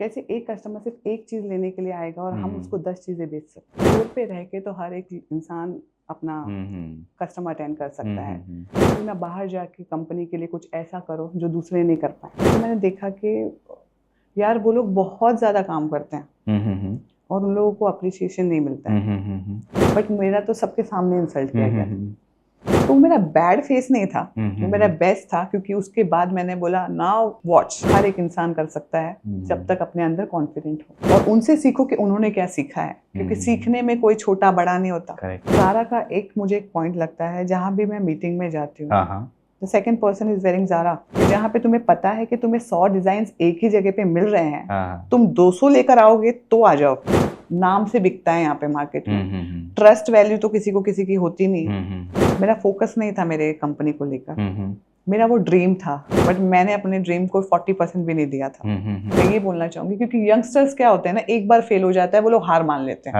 कैसे एक कस्टमर सिर्फ एक चीज़ लेने के लिए आएगा और हम उसको 10 चीज़ें बेच सकते हैं। फ्लोर पे रह के तो हर एक इंसान अपना कस्टमर अटेंड कर सकता है, तो ना बाहर जाके कंपनी के लिए कुछ ऐसा करो जो दूसरे नहीं कर पाए। तो मैंने देखा कि यार वो लोग बहुत ज़्यादा काम करते हैं और उन लोगों को अप्रिसिएशन नहीं मिलता है, बट मेरा तो सबके सामने इंसल्ट किया गया था। तो मेरा बैड फेस नहीं था, वो मेरा बेस्ट था, क्योंकि उसके बाद मैंने बोला नाउ वॉच, हर एक इंसान कर सकता है जब तक अपने अंदर कॉन्फिडेंट हो, और उनसे सीखो कि उन्होंने क्या सीखा है, क्योंकि सीखने में कोई छोटा बड़ा नहीं होता। ज़ारा का मुझे एक पॉइंट लगता है, जहाँ भी मैं मीटिंग में जाती हूँ, the second person is wearing Zara, जहाँ पे तुम्हें पता है कि तुम्हें 100 डिजाइन एक ही जगह पे मिल रहे हैं, तुम 200 लेकर आओगे तो आ जाओ। नाम से बिकता है यहाँ पे मार्केट में, ट्रस्ट वैल्यू तो किसी को किसी की होती नहीं। मेरा फोकस नहीं था मेरे कंपनी को लेकर, मेरा वो ड्रीम था, बट मैंने अपने ड्रीम को 40% भी नहीं दिया था। मैं ये बोलना चाहूंगी, क्योंकि यंगस्टर्स क्या होते हैं ना, एक बार फेल हो जाता है वो लोग हार मान लेते हैं।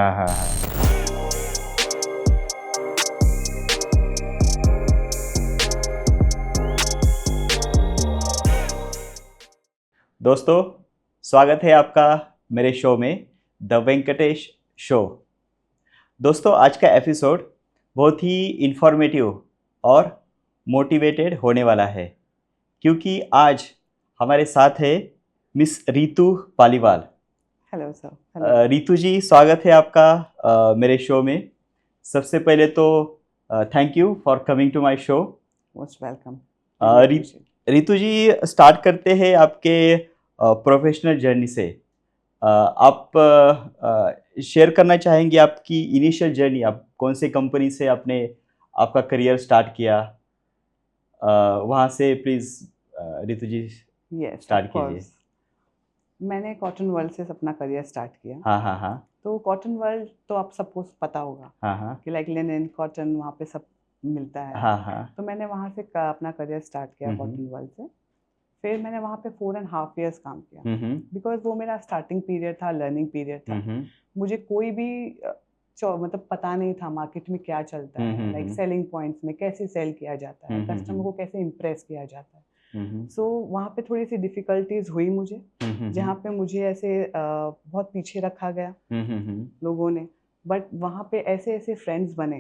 दोस्तों, स्वागत है आपका मेरे शो में द वेंकटेश शो। दोस्तों, आज का एपिसोड बहुत ही इंफॉर्मेटिव और मोटिवेटेड होने वाला है, क्योंकि आज हमारे साथ है miss Ritu Paliwal. Hello sir. Ritu ji, स्वागत है आपका मेरे शो में। सबसे पहले तो thank you for coming to my show. Most welcome. Ritu ji, start करते हैं आपके प्रोफेशनल जर्नी से। आप शेयर करना चाहेंगे आपकी इनिशियल जर्नी, आप कौन से कंपनी से आपने आपका करियर स्टार्ट किया, वहाँ से प्लीज़ रितु जी स्टार्ट कीजिए। मैंने कॉटन वर्ल्ड से अपना करियर स्टार्ट किया। हाँ। तो कॉटन वर्ल्ड तो आप सबको पता होगा, हाँ कि लाइक लिनन, कॉटन, वहाँ पे सब मिलता है। हाँ। तो मैंने वहाँ से अपना करियर स्टार्ट किया कॉटन वर्ल्ड से। फिर मैंने वहाँ पे 4.5 years काम किया, बिकॉज वो मेरा स्टार्टिंग पीरियड था, लर्निंग पीरियड था। मुझे कोई भी मतलब पता नहीं था मार्केट में क्या चलता है, लाइक सेलिंग पॉइंट्स में कैसे सेल किया जाता है, कस्टमर को कैसे इम्प्रेस किया जाता है। सो वहाँ पे थोड़ी सी डिफिकल्टीज हुई मुझे, जहाँ पे मुझे ऐसे बहुत पीछे रखा गया लोगों ने, बट वहाँ पे ऐसे ऐसे फ्रेंड्स बने,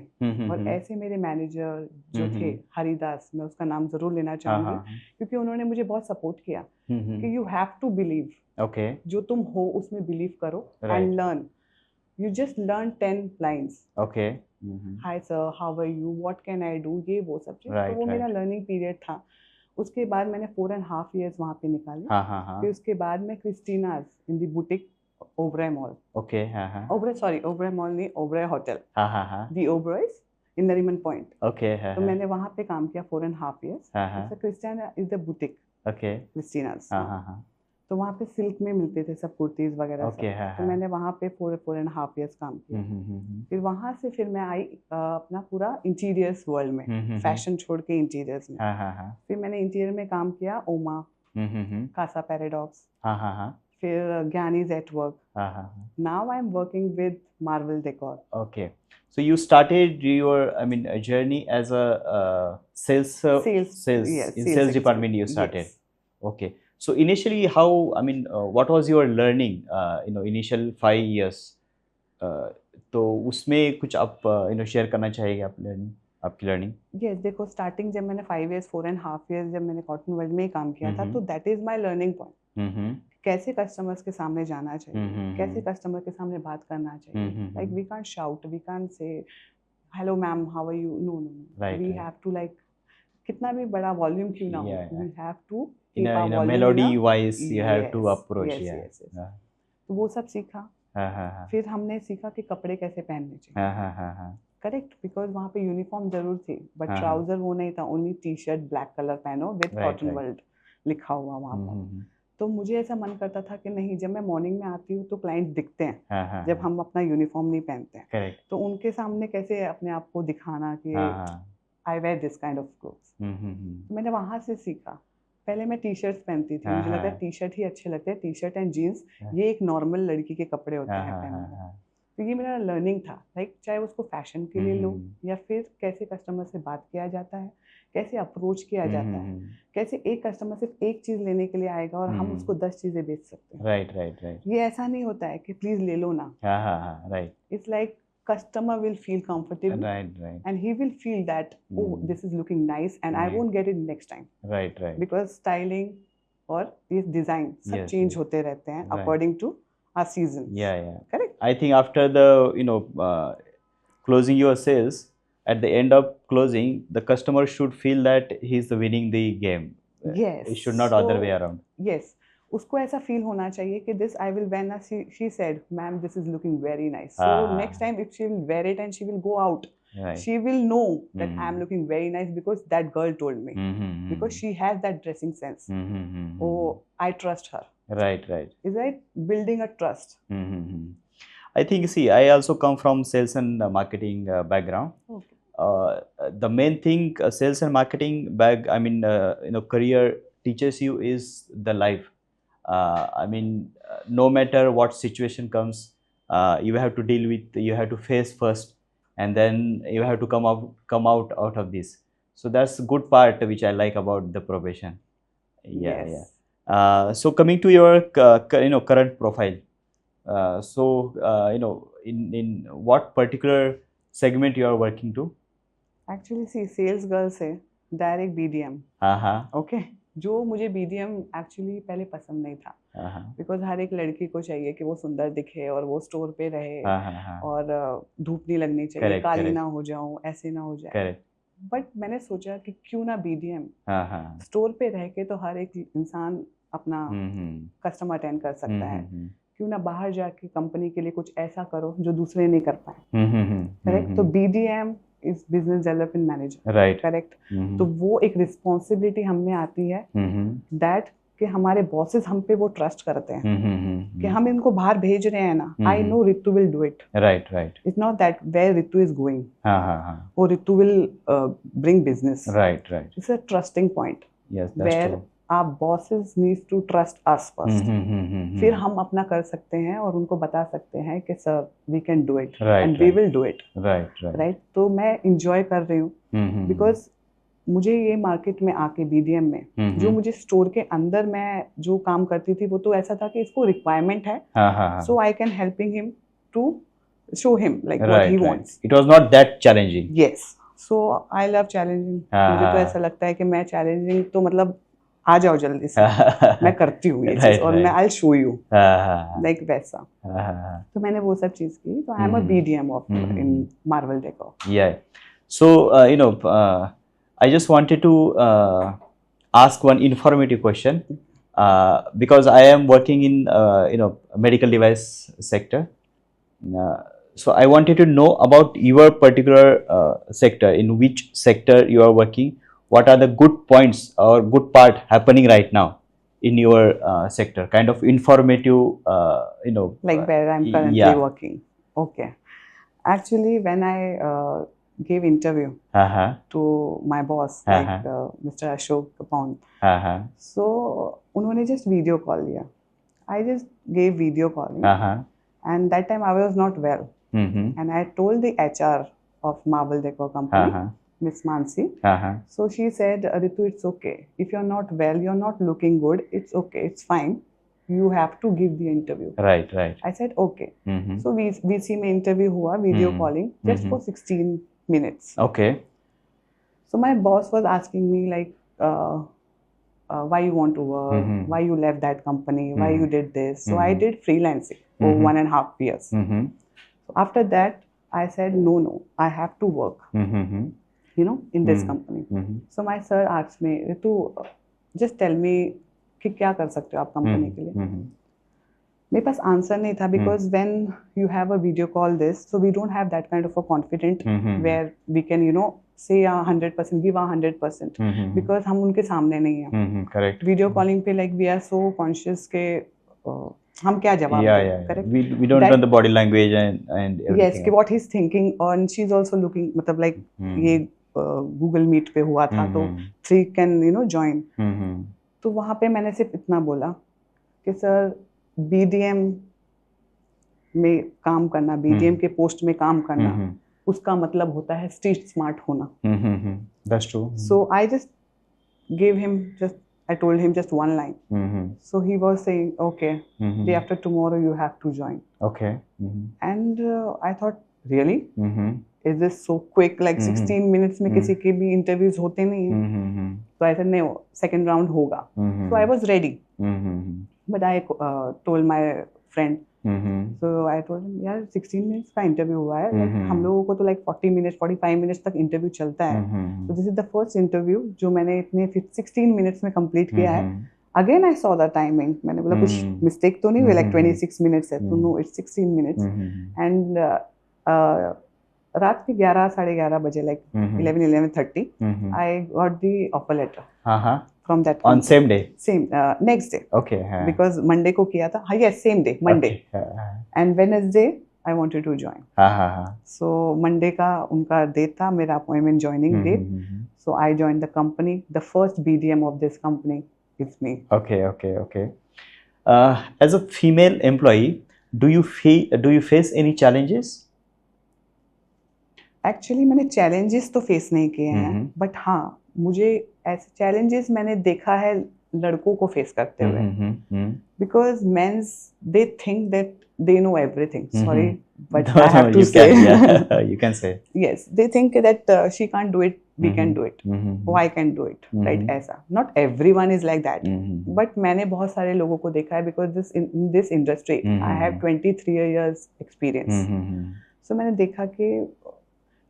और ऐसे मेरे मैनेजर जो थे, हरिदास, मैं उसका नाम जरूर लेना चाहूंगी, क्योंकि उन्होंने मुझे बहुत सपोर्ट किया कि यू हैव टू बिलीव, जो तुम हो उसमें बिलीव करो and learn. You just learn 10 lines, hi sir, how are you, what can I do, ये वो सब चीज। तो वो मेरा लर्निंग पीरियड था। उसके बाद मैंने 4.5 years वहाँ पे निकाले। फिर उसके बाद मैं Christina's in the boutique Oberoi mall, Oberoi mall नहीं, Oberoi hotel, the Oberoi's in Nariman point. तो मैंने वहाँ पे काम किया 4.5 years। Christina is the boutique, Christina's. तो वहाँ पे सिल्क में मिलते थे सब कुर्तीज वगैरह सब। तो मैंने वहाँ पे 4.5 years काम किया। फिर वहाँ से फिर मैं आई अपना पूरा इंटीरियर्स वर्ल्ड में, फैशन छोड़ के इंटीरियर्स में। फिर मैंने इंटीरियर में काम किया ओमा, कासा पैराडॉक्स, फिर Giani's at work. Now I am working with Marvel decor. So you started your, journey as a sales department. You started. Yes. Okay. So initially, how, what was your learning? Initial 5 years. तो उसमें कुछ आप share करना चाहेंगे आप आपकी learning? Yes, देखो, starting जब मैंने 5 years 4.5 years जब मैंने कॉटन वर्ल्ड में ही काम किया था, तो that is my learning point. कैसे कस्टमर्स के सामने जाना चाहिए, कैसे कस्टमर के सामने बात करना चाहिए। Like we can't shout, we can't say hello ma'am, how are you, no, we have to, like, कितना भी बड़ा वॉल्यूम क्यों ना हो, we have to keep our volume, melody wise you have to approach. तो वो सब सीखा। फिर हमने सीखा कि कपड़े कैसे पहनने चाहिए। करेक्ट, बिकॉज वहाँ पे यूनिफॉर्म जरूर थी, बट ट्राउजर वो नहीं था, only T shirt black colour पहनो विद कॉटन वर्ल्ड लिखा हुआ वहाँ पर। तो मुझे ऐसा मन करता था कि नहीं, जब मैं मॉर्निंग में आती हूँ तो क्लाइंट दिखते हैं, जब हम अपना यूनिफॉर्म नहीं पहनते हैं, तो उनके सामने कैसे अपने आप को दिखाना कि I wear this kind of clothes. मैंने वहाँ से सीखा। पहले मैं टी शर्ट्स पहनती थी, मुझे लगता है टी शर्ट ही अच्छे लगते हैं, टी शर्ट एंड जीन्स, ये एक नॉर्मल लड़की के कपड़े होते हैं पहनने। तो ये मेरा लर्निंग था, लाइक चाहे उसको फैशन के लिए लो, या फिर कैसे कस्टमर से बात किया जाता है, कैसे अप्रोच किया जाता है, कैसे एक कस्टमर सिर्फ एक चीज लेने के लिए आएगा और हम उसको 10 चीजें बेच सकते हैं। Right right right. ये ऐसा नहीं होता है कि प्लीज ले लो ना। हाँ हाँ हाँ, right. It's like customer will feel comfortable, right right and he will feel that, oh, this is looking nice and I won't get it next time, right right. because styling और ये design सब Yes, change yes. होते रहते हैं Right. according to our seasons. Yeah, yeah. Correct. I think after the closing your sales, at the end of closing, the customer should feel that he's winning the game. Yes. It should not other way around. Yes. उसको ऐसा feel होना चाहिए कि this I will wear. She said, ma'am, this is looking very nice. So next time if she will wear it and she will go out, Right. she will know that I am looking very nice because that girl told me. Because she has that dressing sense. Oh, I trust her. Right, right. Is that building a trust? I think, see, I also come from sales and marketing background. Okay. The main thing sales and marketing career teaches you is the life. No matter what situation comes, you have to deal with, you have to face first, and then you have to come out of this. So that's a good part which I like about the profession. Yeah, Yes. yeah. So coming to your current profile, in what particular segment you are working to? Actually, see, sales girl से direct BDM. Okay. जो मुझे BDM actually पहले पसंद नहीं था, because हर एक लड़की को चाहिए कि वो सुंदर दिखे और वो स्टोर पे रहे, और धूप नहीं लगनी चाहिए, Correct, काली correct. ना हो जाऊं, ऐसे ना हो जाए। Correct. बट मैंने सोचा कि क्यों ना BDM स्टोर पे रह के तो हर एक इंसान अपना कस्टमर अटेंड कर सकता है, क्यों ना बाहर जाके कंपनी के लिए कुछ ऐसा करो जो दूसरे नहीं कर पाए। करेक्ट। तो BDM is business development manager. Right. Correct. तो वो एक रिस्पॉन्सिबिलिटी हम में आती है दैट कि हमारे बॉसेस हम पे वो ट्रस्ट करते हैं कि हम इनको बाहर भेज रहे हैं ना, I know Ritu will do it. Right right. It's not that where Ritu is going, वो Ritu will bring business. Right right. It's a trusting point where our bosses need to trust us first. फिर हम अपना कर सकते हैं और उनको बता सकते हैं कि sir we can do it and we will do it. Right. तो मैं enjoy कर रही हूँ because मुझे ये मार्केट में आके BDM में जो मुझे स्टोर के अंदर मैं जो काम करती थी वो तो ऐसा था कि इसको रिक्वायरमेंट है, so I can helping him to show him like what he wants. It was not that challenging. Yes. So I love challenging. मुझे तो ऐसा लगता है कि मैं challenging तो मतलब आ जाओ जल्दी से, मैं करती हूँ ये चीज और मैं आई शो यू लाइक वैसा। तो मैंने वो सब चीज की, तो I am a BDM of in Marvel Decor. Yeah so I just wanted to ask one informative question because I am working in medical device sector. So I wanted to know about your particular sector, in which sector you are working. What are the good points or good part happening right now in your sector? Kind of informative, like where I'm currently working. Okay. Actually, when I gave interview to my boss, like Mr. Ashok Kapoor, so उन्होंने just video call लिया. I just gave video calling, and that time I was not well, and I told the HR of Marvel Decor company. Miss Mansi. So she said, Ritu, it's okay. If you're not well, you're not looking good, it's okay, it's fine. You have to give the interview. Right, right. I said, okay. So we see my interview हुआ, video calling, just for 16 minutes. Okay. So my boss was asking me like, why you want to work, why you left that company, why you did this. So I did freelancing for 1.5 years. So after that, I said, no, I have to work. In this company. So my sir asked me, Ritu, just tell me कि क्या कर सकते हो आप company के लिए। मेरे पास answer नहीं था because when you have a video call this, so we don't have that kind of a confident where we can say 100%, give 100% because हम उनके सामने नहीं हैं। Correct. Video calling पे like we are so conscious के हम क्या जवाब दें। Correct. We don't know the body language and everything. Yes, कि what he's thinking, and she's also looking, मतलब like ये गूगल मीट पे हुआ था तो 3 कैन ज्वाइन। तो वहाँ पे मैंने सिर्फ इतना बोला कि सर BDM में काम करना, BDM के पोस्ट में काम करना उसका मतलब होता है स्ट्रीट स्मार्ट होना. That's true. So I just gave him I told him just one line. So he was saying, okay, day after tomorrow you have to join. Okay. And I thought, really? Is this so quick? Like 16 minutes में किसी के भी interviews होते नहीं हैं. So I said, no, second round होगा. So I was ready. But I told my friend. So I told him, यार 16 minutes का interview हुआ है. Like हम लोगों को तो like 40 minutes, 45 minutes तक interview चलता है. So this is the first interview जो मैंने इतने 16 minutes में complete किया है. Again I saw the timing. मैंने बोला कुछ mistake तो नहीं हुई, like 26 minutes है. तो no, it's 16 minutes. And रात के 11 साढ़े 11 बजे, like 11:30, I got the offer letter from that company. On same day? Same, next day. Okay. Because Monday को किया था. Yes, same day, Monday. And Wednesday I wanted to join. So Monday का उनका date था, मेरा appointment joining date. So I joined the company. The first BDM of this company is me. Okay. As a female employee, do you face any challenges? Actually मैंने challenges तो face नहीं किए हैं, but हाँ मुझे ऐसे चैलेंजेस मैंने देखा है लड़कों को फेस करते हुए. Because mens they think that they know everything. Sorry but I have to say, you can say. Yes, they think that she can't do it, we can do it. Oh, I can do it, right? ऐसा. Not everyone is like that. But मैंने बहुत सारे लोगों को देखा है, because in this industry I have 23 years experience. So मैंने देखा कि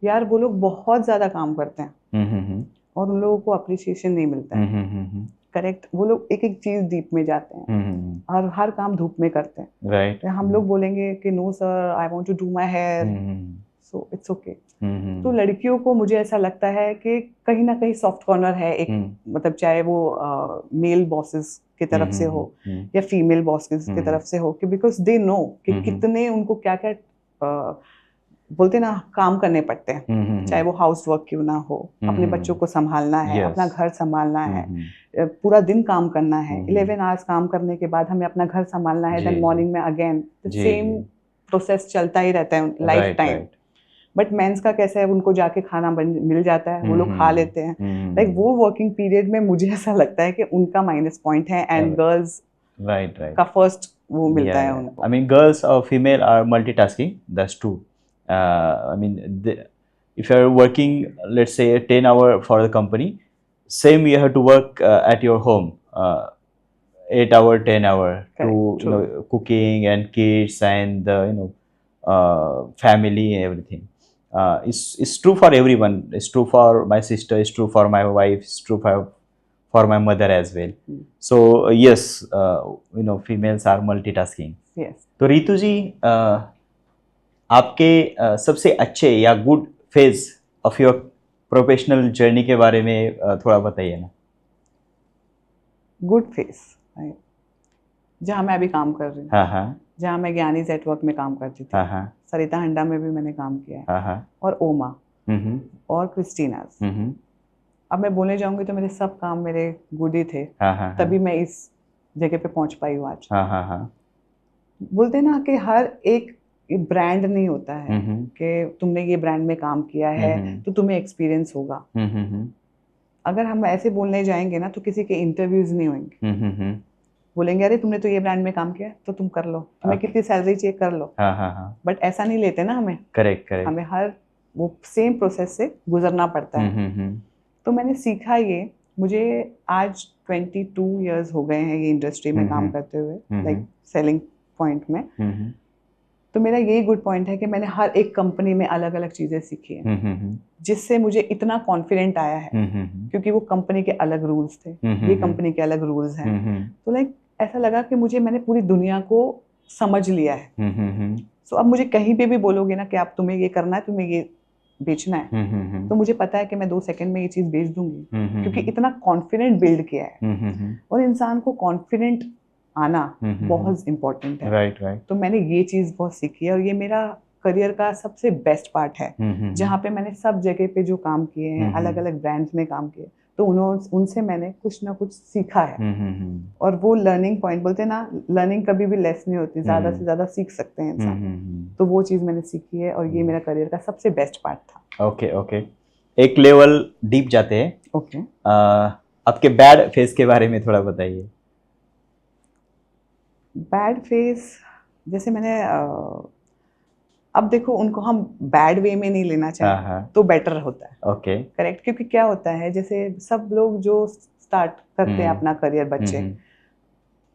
यार वो लोग बहुत ज्यादा काम करते हैं और उन लोगों को अप्रिसिएशन नहीं मिलता है. करेक्ट. वो लोग एक एक चीज डीप में जाते हैं और हर काम धूप में करते हैं. राइट. हम लोग बोलेंगे कि no sir, I want to do my hair, so it's okay. तो लड़कियों को मुझे ऐसा लगता है कि कहीं ना कहीं सॉफ्ट कॉर्नर है एक, मतलब चाहे वो मेल बॉसेस की तरफ से हो या फीमेल बॉसेस की तरफ से हो, कि बिकॉज दे नो कि कितने उनको क्या क्या बोलते ना काम करने पड़ते हैं. चाहे वो हाउस वर्क क्यों ना हो, अपने बच्चों को संभालना है, अपना घर संभालना है, पूरा दिन काम करना है, 11 आवर्स काम करने के बाद हमें अपना घर संभालना है, देन मॉर्निंग में अगेन द सेम प्रोसेस चलता ही रहता है लाइफ टाइम. बट मेंस का कैसा है, उनको जाके खाना मिल जाता है, वो लोग खा लेते हैं. लाइक वो वर्किंग पीरियड में मुझे ऐसा लगता है कि उनका माइनस पॉइंट है, एंड गर्ल्स का फर्स्ट वो मिलता है उनको. आई मीन गर्ल्स और female are multitasking, that's true. I mean, if you are working, let's say 10 hours for the company, same you have to work at your home, 8 hours, 10 hours to cooking and kids and family and everything. It's true for everyone. It's true for my sister. It's true for my wife. It's true for my mother as well. So yes, females are multitasking. Yes. तो रितु जी, आपके सबसे अच्छे या good phase of your professional journey के बारे में थोड़ा बताइए ना. गुड फेज जहाँ मैं अभी काम कर रही हूँ, जहाँ मैं ज्ञानी नेटवर्क में काम करती थी, सरिता हंडा में भी मैंने काम किया है, और ओमा और क्रिस्टीनास. अब मैं बोलने जाऊंगी तो मेरे सब काम मेरे गुड ही थे, तभी मैं इस जगह पे पहुंच पाई हूँ आज. बोलते ना कि हर एक ब्रांड नहीं होता है कि तुमने ये ब्रांड में काम किया है तो तुम्हें एक्सपीरियंस होगा. अगर हम ऐसे बोलने जाएंगे ना तो किसी के इंटरव्यूज नहीं होंगे. बोलेंगे अरे तुमने तो ये ब्रांड में काम किया तो तुम कर लो, तुम्हें कितनी सैलरी चाहिए कर लो. बट ऐसा नहीं लेते ना हमें. करेक्ट. हमें हर वो सेम प्रोसेस से गुजरना पड़ता है. तो मैंने सीखा ये, मुझे आज 22 इयर्स हो गए हैं ये इंडस्ट्री में काम करते हुए, लाइक सेलिंग पॉइंट में. तो मेरा यही गुड पॉइंट है कि मैंने हर एक कंपनी में अलग अलग चीजें सीखी हैं, जिससे मुझे इतना कॉन्फिडेंट आया है, क्योंकि वो कंपनी के अलग रूल्स थे, ये कंपनी के अलग रूल्स हैं. तो लाइक ऐसा लगा कि मैंने पूरी दुनिया को समझ लिया है. सो अब मुझे कहीं पे भी बोलोगे ना कि आप तुम्हें ये करना है, तुम्हें ये बेचना है, तो मुझे पता है कि मैं 2 सेकंड में ये चीज बेच दूंगी, क्योंकि इतना कॉन्फिडेंट बिल्ड किया है. और इंसान को कॉन्फिडेंट आना बहुत इम्पोर्टेंट है. राइट. तो मैंने ये चीज बहुत सीखी है, और ये मेरा करियर का सबसे बेस्ट पार्ट है, जहाँ पे मैंने सब जगह पे जो काम किए हैं, अलग अलग ब्रांड्स में काम किए, तो उनसे मैंने कुछ ना कुछ सीखा है। और वो लर्निंग पॉइंट, बोलते हैं ना, लर्निंग कभी भी लेस नहीं होती, ज़्यादा से ज़्यादा सीख सकते हैं इंसान। तो वो चीज़ मैंने सीखी है और ये मेरा करियर का सबसे बेस्ट पार्ट था। ओके ओके, एक लेवल डीप जाते हैं। ओके, आपके बैड फेस के बारे में थोड़ा बताइए। बैड फेस, जैसे मैंने अब देखो, उनको हम बैड वे में नहीं लेना चाहिए तो बेटर होता है। ओके, करेक्ट, क्योंकि क्या होता है, जैसे सब लोग जो स्टार्ट करते हैं अपना करियर, बच्चे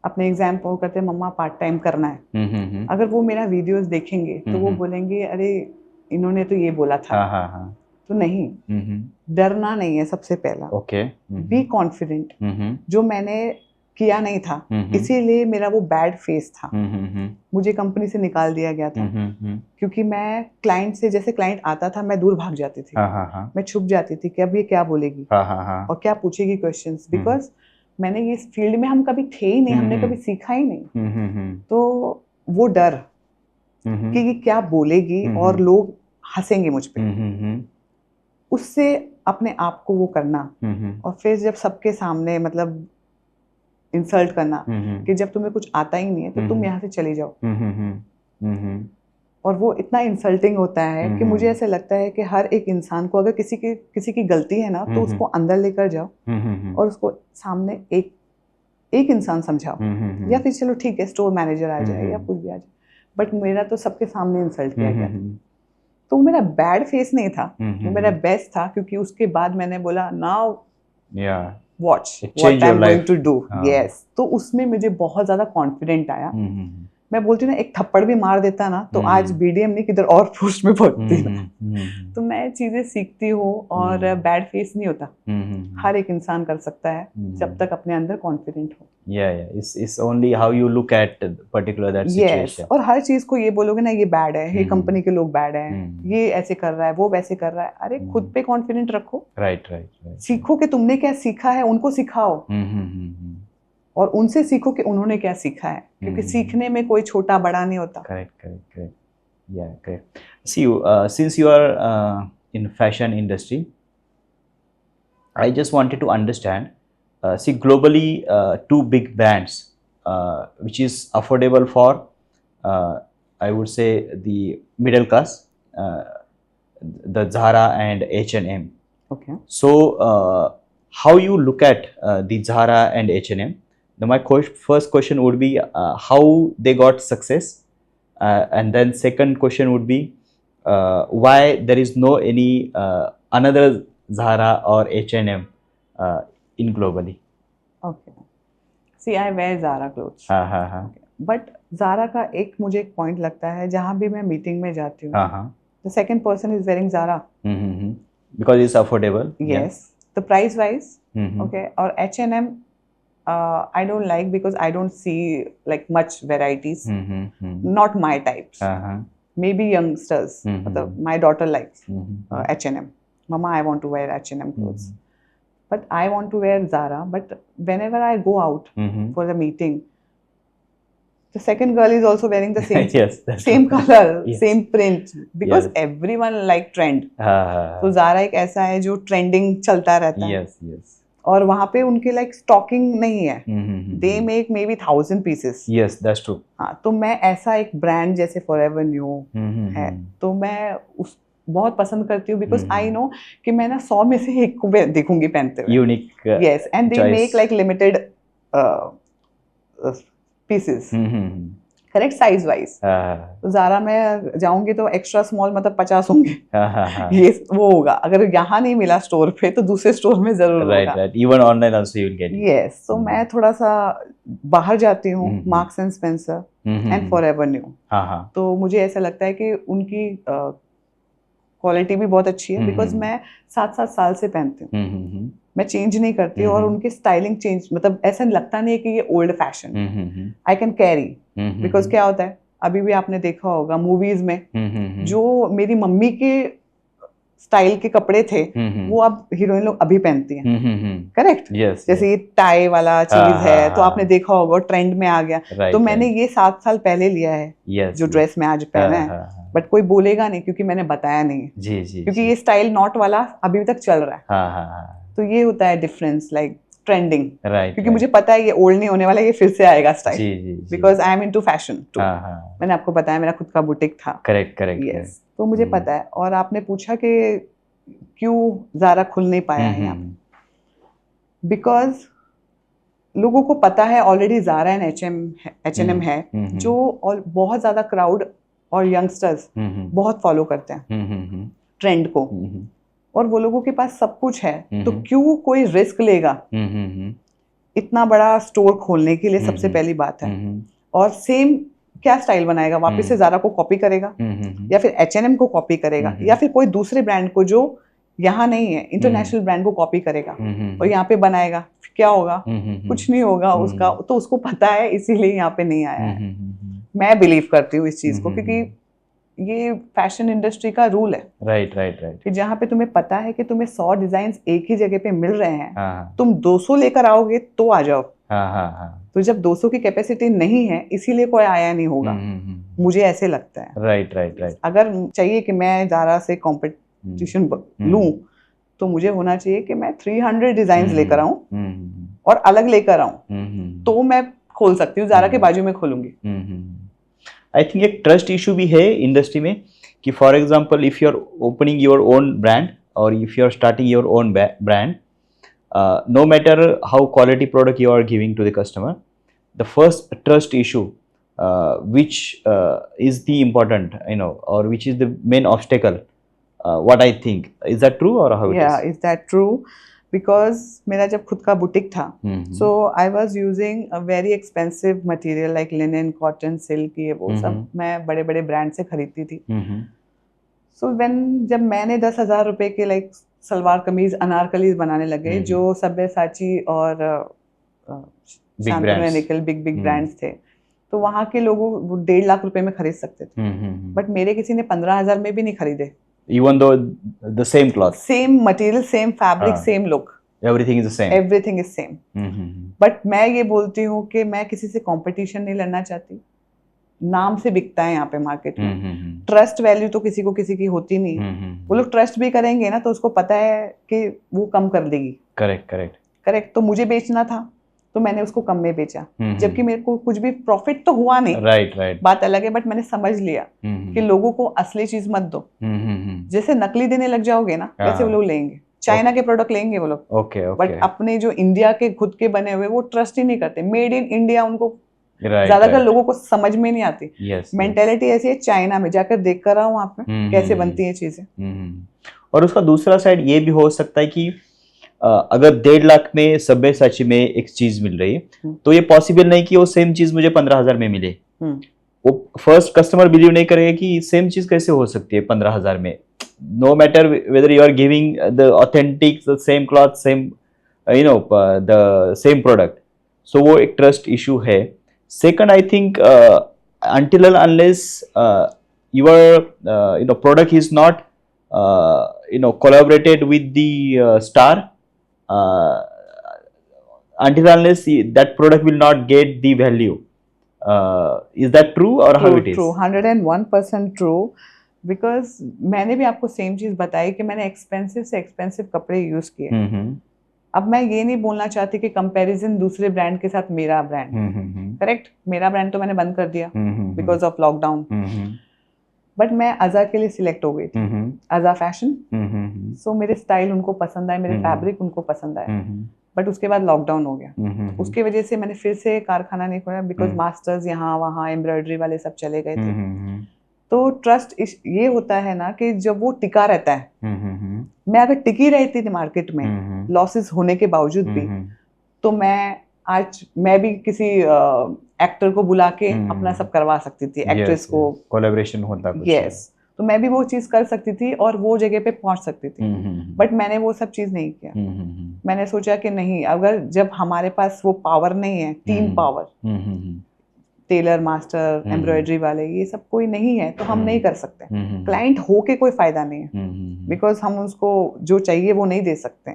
अपने एग्जाम को करते हैं, मम्मा पार्ट टाइम करना है। अगर वो मेरा वीडियोस देखेंगे तो वो बोलेंगे अरे इन्होंने तो ये बोला था। तो नहीं, डरना नहीं है सबसे पहला। Okay, be confident. जो मैंने किया नहीं था, इसीलिए मेरा वो बैड फेस था। मुझे कंपनी से निकाल दिया गया था क्योंकि मैं क्लाइंट से, जैसे क्लाइंट आता था मैं दूर भाग जाती थी। मैं छुप जाती थी कि अब ये क्या बोलेगी और क्या पूछेगी क्वेश्चंस, बिकॉज मैंने ये फील्ड में हम कभी थे ही नहीं, हमने कभी सीखा ही नहीं। तो वो डर कि ये क्या बोलेगी और लोग हंसेंगे मुझ पे, उससे अपने आप को वो करना। और फिर जब सबके सामने मतलब इंसल्ट करना कि जब तुम्हें कुछ आता ही नहीं है तो तुम यहाँ से चले जाओ। और वो इतना इंसल्टिंग होता है कि मुझे ऐसा लगता है कि हर एक इंसान को, अगर किसी की गलती है ना, तो उसको अंदर लेकर जाओ और उसको सामने एक इंसान समझाओ, या फिर चलो ठीक है स्टोर मैनेजर आ जाए या कुछ भी आ जाए, बट मेरा तो सबके सामने इंसल्ट किया गया। तो मेरा बैड फेस नहीं था, वो मेरा बेस्ट था, क्योंकि उसके बाद मैंने बोला now watch what I am going to do. Yes, तो उसमें मुझे बहुत ज्यादा कॉन्फिडेंट आया। मैं बोलती हूँ ना, एक थप्पड़ भी मार देता ना तो आज बीडीएम नहीं किधर और पोस्ट में पहुंचती ना। तो मैं चीजें सीखती हूँ और बैड फेस नहीं होता, हर एक इंसान कर सकता है जब तक अपने अंदर कॉन्फिडेंट हो। it's only how you look at particular that situation. और हर चीज को ये बोलोगे ना ये बैड है, ये कंपनी के लोग बैड हैं, ये ऐसे कर रहा है, वो वैसे कर रहा है, अरे खुद पे कॉन्फिडेंट रखो। राइट। सीखो कि तुमने क्या सीखा है, उनको सिखाओ। और उनसे सीखो कि उन्होंने क्या सीखा है, क्योंकि सीखने में कोई छोटा बड़ा नहीं होता। Correct. Yeah, correct. See, since you are in fashion industry, I just wanted to understand. See, globally, two big brands, which is affordable for, I would say, the middle class, the Zara and H&M. Okay. So, how you look at the Zara and H&M? My first question would be how they got success, and then second question would be why there is no any another Zara or H&M in globally. Okay. See, I wear Zara clothes. But Zara का एक मुझे एक point लगता है, जहाँ भी मैं meeting में जाती हूँ, the second person is wearing Zara. Because it's affordable. Yes. The price wise. Okay. और H&M I don't like because I don't see like much varieties. Not my types. Maybe youngsters. My daughter likes H&M. Mama, I want to wear H&M clothes. But I want to wear Zara. But whenever I go out for the meeting, the second girl is also wearing the same same color, same print, because everyone like trend. तो Zara एक ऐसा है जो trending चलता रहता है. और वहाँ पे उनके लाइक स्टॉकिंग नहीं है, they make may be 1000 pieces. Yes, that's true. हाँ, तो मैं ऐसा एक ब्रांड जैसे फॉरएवर न्यू है, तो मैं उस बहुत पसंद करती हूँ, बिकॉज आई नो कि मैं ना 100 में से एक को देखूंगी पहनते हुए. Unique. Yes, and they make like limited pieces. Correct, size wise. तो ज़ारा में जाऊंगी तो एक्स्ट्रा स्मॉल मतलब 50 होंगे. ये वो होगा, अगर यहाँ नहीं मिला स्टोर पे तो दूसरे स्टोर में जरूर होगा. Right. Even online also you will get. Yes, तो मैं थोड़ा सा बाहर जाती हूँ, marks and Spencer and forever new. तो मुझे ऐसा लगता है कि उनकी क्वालिटी भी बहुत अच्छी है, बिकॉज मैं 7-7 साल से पहनती हूँ, मैं चेंज नहीं करती. और उनकी स्टाइलिंग चेंज, मतलब ऐसा लगता नहीं है कि ये old fashion. I can carry, because क्या होता है, अभी भी आपने देखा होगा मूवीज में, जो मेरी मम्मी के स्टाइल के कपड़े थे वो अब हीरोइन लोग अभी पहनती हैं, करेक्ट? जैसे ये टाई वाला चीज है तो आपने देखा होगा ट्रेंड में आ गया, तो मैंने ये 7 साल पहले लिया है जो ड्रेस में आज पहना है, बट कोई बोलेगा नहीं क्योंकि मैंने बताया नहीं है, क्योंकि ये स्टाइल नॉट वाला अभी तक चल रहा है। तो ये होता है डिफरेंस, लाइक ट्रेंडिंग, क्योंकि मुझे पता है ये ओल्ड नहीं होने वाला, ये फिर से आएगा style, because I am into fashion too. मैंने आपको बताया मेरा खुद का बुटीक था। करेक्ट करेक्ट, यस, तो मुझे पता है। और आपने पूछा कि क्यों ज़ारा खुल नहीं पाया है यहाँ पे, बिकॉज लोगों को पता है ऑलरेडी ज़ारा एंड H&M है जो और बहुत ज़्यादा क्राउड और यंगस्टर्स बहुत फॉलो करते हैं ट्रेंड को, और वो लोगों के पास सब कुछ है, तो क्यों कोई रिस्क लेगा इतना बड़ा स्टोर खोलने के लिए? सबसे पहली बात है। और सेम क्या स्टाइल बनाएगा? वापस से ज़ारा को कॉपी करेगा या फिर H&M को कॉपी करेगा या फिर कोई दूसरे ब्रांड को जो यहाँ नहीं है, इंटरनेशनल ब्रांड को कॉपी करेगा और यहाँ पे बनाएगा? क्या होगा? कुछ नहीं होगा उसका। तो उसको पता है, इसीलिए यहाँ पे नहीं आया है। मैं बिलीव करती हूँ इस चीज को, क्योंकि ये फैशन इंडस्ट्री का रूल है। राइट कि जहाँ पे तुम्हें पता है कि तुम्हें 100 डिजाइन एक ही जगह पे मिल रहे हैं, तुम 200 लेकर आओगे तो आ जाओ। तो जब 200 की कैपेसिटी नहीं है, इसीलिए कोई आया नहीं होगा, मुझे ऐसे लगता है। राइट। अगर चाहिए कि मैं ज़ारा से कॉम्पिटिशन लूं, तो मुझे होना चाहिए कि मैं 300 डिजाइन लेकर आऊं और अलग लेकर आऊं, तो मैं खोल सकती हूँ। ज़ारा के बाजू में खोलूंगी। आई थिंक एक ट्रस्ट इशू भी है इंडस्ट्री में कि for example if you are opening your own brand और if you are starting your own brand, no matter how quality product you are giving to the customer, the first trust issue which is the important, or which is the main obstacle, what I think, is that true or how it is? Is that true? Because मेरा जब खुद का boutique था, so I was using a very expensive material like linen, cotton, silk, ये वो सब मैं बड़े बड़े ब्रांड से खरीदती थी। So जब मैंने 10,000 रुपए के लाइक सलवार कमीज अनारकलीज बनाने लगे, जो सब्यसाची और शांतनु निकल बिग ब्रांड्स थे, तो वहाँ के लोगों वो 1.5 लाख रुपए में खरीद सकते थे, बट मेरे किसी ने 15,000 में भी नहीं खरीदे। Even though the same cloth, same material, same fabric, same look, everything is the same. Everything is same. But मैं ये बोलती हूँ कि मैं किसी से कंपटीशन नहीं लड़ना चाहती। नाम से बिकता है यहाँ पे मार्केट में। ट्रस्ट वैल्यू तो किसी को किसी की होती नहीं है। वो लोग ट्रस्ट भी करेंगे ना, तो उसको पता है कि वो कम कर देगी। करेक्ट। तो मुझे बेचना था, तो मैंने उसको कम में बेचा, जबकि मेरे को कुछ भी प्रॉफिट तो हुआ नहीं। राइट। बात अलग है, बट मैंने समझ लिया कि लोगों को असली चीज मत दो। जैसे नकली देने लग जाओगे ना, वैसे वो लोग लेंगे। चाइना के प्रोडक्ट लेंगे वो लोग, बट अपने जो इंडिया के खुद के बने हुए वो ट्रस्ट ही नहीं करते। मेड इन इंडिया उनको ज्यादातर लोगों को समझ में नहीं आती। मेंटेलिटी ऐसी है। चाइना में जाकर देख कर आओ वहाँ पे कैसे बनती है चीजें। और उसका दूसरा साइड ये भी हो सकता है कि अगर 1.5 लाख में सब्यसाची में एक चीज मिल रही है, तो ये पॉसिबल नहीं कि वो सेम चीज मुझे 15,000 में मिले। वो फर्स्ट कस्टमर बिलीव नहीं करेगा कि सेम चीज कैसे हो सकती है 15,000 में। No matter whether you are giving the authentic the same cloth, same the same product. So वो एक ट्रस्ट इशू है। Second, I think until and unless your product is not collaborated with the star, until and unless that product will not get the value. Is that true or how it is? True, 101% true. Because मैंने भी आपको same चीज बताई कि मैंने expensive से expensive कपड़े use किए। अब मैं ये नहीं बोलना चाहती कि कंपैरिजन दूसरे ब्रांड के साथ मेरा ब्रांड, करेक्ट, मेरा ब्रांड तो मैंने बंद कर दिया बिकॉज ऑफ लॉकडाउन, बट मैं अज़ा के लिए सिलेक्ट हो गई थी, अज़ा फैशन। सो मेरे स्टाइल उनको पसंद आए, मेरे फैब्रिक उनको पसंद आए, बट उसके बाद लॉकडाउन हो गया। उसके वजह से मैंने फिर से कारखाना नहीं खोला, बिकॉज मास्टर्स यहाँ वहाँ एम्ब्रॉयडरी वाले सब चले गए थे। तो ट्रस्ट ये होता है ना कि जब वो टिका रहता है, मैं अगर टिकी रहती थी मार्केट में लॉसेस होने के बावजूद भी, तो मैं भी किसी एक्टर को बुला के अपना सब करवा सकती थी, एक्ट्रेस को कोलैबोरेशन होता कुछ। यस, तो मैं भी वो चीज कर सकती थी और वो जगह पे पहुंच सकती थी, बट मैंने वो सब चीज नहीं किया। मैंने सोचा कि नहीं, अगर जब हमारे पास वो पावर नहीं है, team power, tailor master, embroidery वाले, ये सब कोई नहीं है तो हम नहीं कर सकते। क्लाइंट हो के कोई फायदा नहीं है, बिकॉज हम उसको जो चाहिए वो नहीं दे सकते।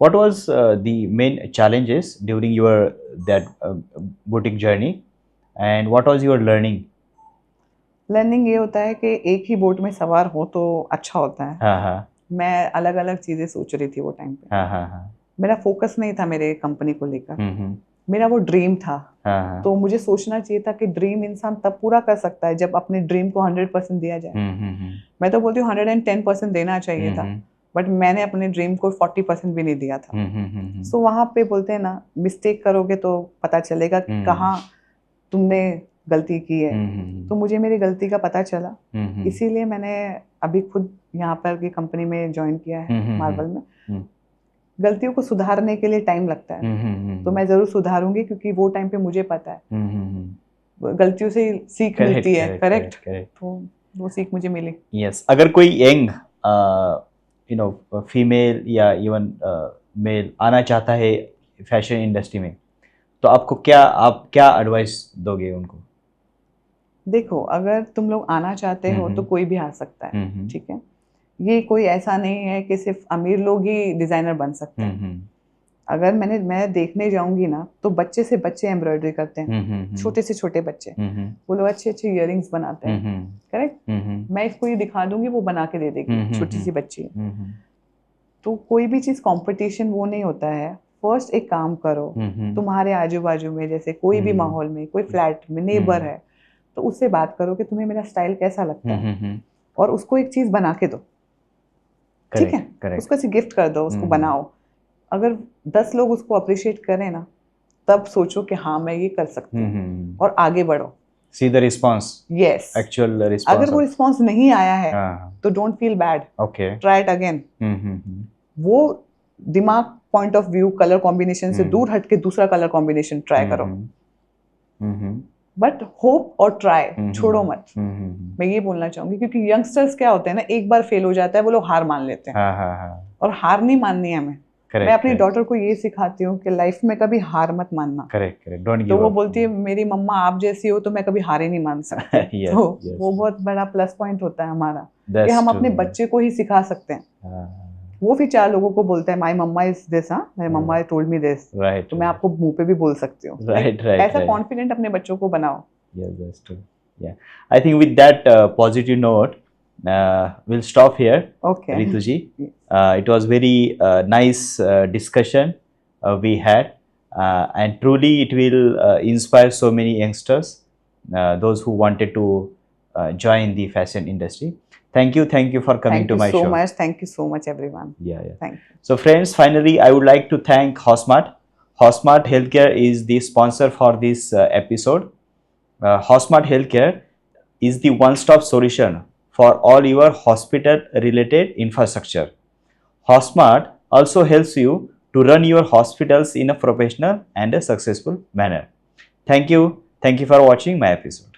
What was the main challenges during your that boutique journey, and what was your learning? Learning ये होता है कि एक ही बोट में सवार हो तो अच्छा होता है। हाँ, मैं अलग अलग चीजें सोच रही थी वो टाइम पे। हाँ, मेरा फोकस नहीं था मेरे कंपनी को लेकर, मेरा वो ड्रीम था। तो मुझे सोचना चाहिए था कि ड्रीम इंसान तब पूरा कर सकता है जब अपने ड्रीम को 100% दिया जाए। मैं तो बोलती हूँ 110% देना चाहिए था, बट मैंने अपने ड्रीम को 40% भी नहीं दिया था। सो वहाँ पे बोलते हैं ना, मिस्टेक करोगे तो पता चलेगा कि कहाँ तुमने गलती की है। तो मुझे मेरी गलती का पता चला, इसीलिए मैंने अभी खुद यहाँ पर की कंपनी में ज्वाइन किया है, मार्बल में। गलतियों को सुधारने के लिए टाइम लगता है, तो मैं जरूर सुधारूंगी, क्योंकि वो टाइम पे मुझे पता है गलतियों से सीख मिलती है। करेक्ट, तो वो सीख मुझे मिली। यस, अगर कोई यंग फीमेल या इवन मेल आना चाहता है फैशन इंडस्ट्री में, तो आप क्या एडवाइस दोगे उनको? देखो, अगर तुम लोग आना चाहते हो तो कोई भी आ सकता है, ठीक है। ये कोई ऐसा नहीं है कि सिर्फ अमीर लोग ही डिजाइनर बन सकते हैं। अगर मैं देखने जाऊंगी ना, तो बच्चे से बच्चे एम्ब्रॉयडरी करते हैं, छोटे से छोटे बच्चे, वो लोग अच्छे अच्छे इयररिंग्स बनाते हैं। करेक्ट, मैं इसको ये दिखा दूंगी, वो बना के दे देगी, छोटी सी बच्ची। तो कोई भी चीज कंपटीशन वो नहीं होता है। फर्स्ट एक काम करो, तुम्हारे आजू बाजू में जैसे कोई भी माहौल में, कोई फ्लैट में नेबर है, तो उससे बात करो कि तुम्हें मेरा स्टाइल कैसा लगता है, और उसको एक चीज बना के दो, ठीक है। उसको ऐसे गिफ्ट कर दो, उसको बनाओ। अगर 10 लोग उसको अप्रिशिएट करें ना, तब सोचो कि हाँ मैं ये कर सकती हूँ, और आगे बढ़ो। See the response. Yes. Actual response. अगर वो रिस्पॉन्स नहीं आया है तो don't feel bad, try it again. वो दिमाग point of view colour combination से दूर हट के दूसरा कलर कॉम्बिनेशन ट्राई करो, बट होप और ट्राई छोड़ो मत। मैं ये बोलना चाहूंगी, क्योंकि यंगस्टर्स क्या होते हैं ना, एक बार फेल हो जाता है वो लोग हार मान लेते हैं, और हार नहीं माननी है हमें। मैं अपनी डॉटर को ये सिखाती हूँ कि लाइफ में कभी हार मत मानना। तो वो बोलती है मेरी मम्मा आप जैसी हो, तो मैं कभी हार ही नहीं मान सकती। तो वो बहुत बड़ा प्लस पॉइंट होता है हमारा, कि हम अपने बच्चे को ही सिखा सकते हैं। वो फिर 4 लोगों को बोलता है my mama is this, my mama told me this, तो मैं आपको मुंह पे भी बोल सकती हूँ। ऐसा कॉन्फिडेंट अपने बच्चों को बनाओ। Yes, that's true. Yeah, I think with that positive note, we'll stop here. Okay, Ritu ji, it was very nice discussion we had, and truly it will inspire so many youngsters, those who wanted to join the fashion industry. Thank you for coming to my show. Thank you so much everyone. Yeah. Thank you. So friends, finally I would like to thank Hosmart. Hosmart Healthcare is the sponsor for this episode. Hosmart Healthcare is the one-stop solution for all your hospital-related infrastructure. Hosmart also helps you to run your hospitals in a professional and a successful manner. Thank you for watching my episode.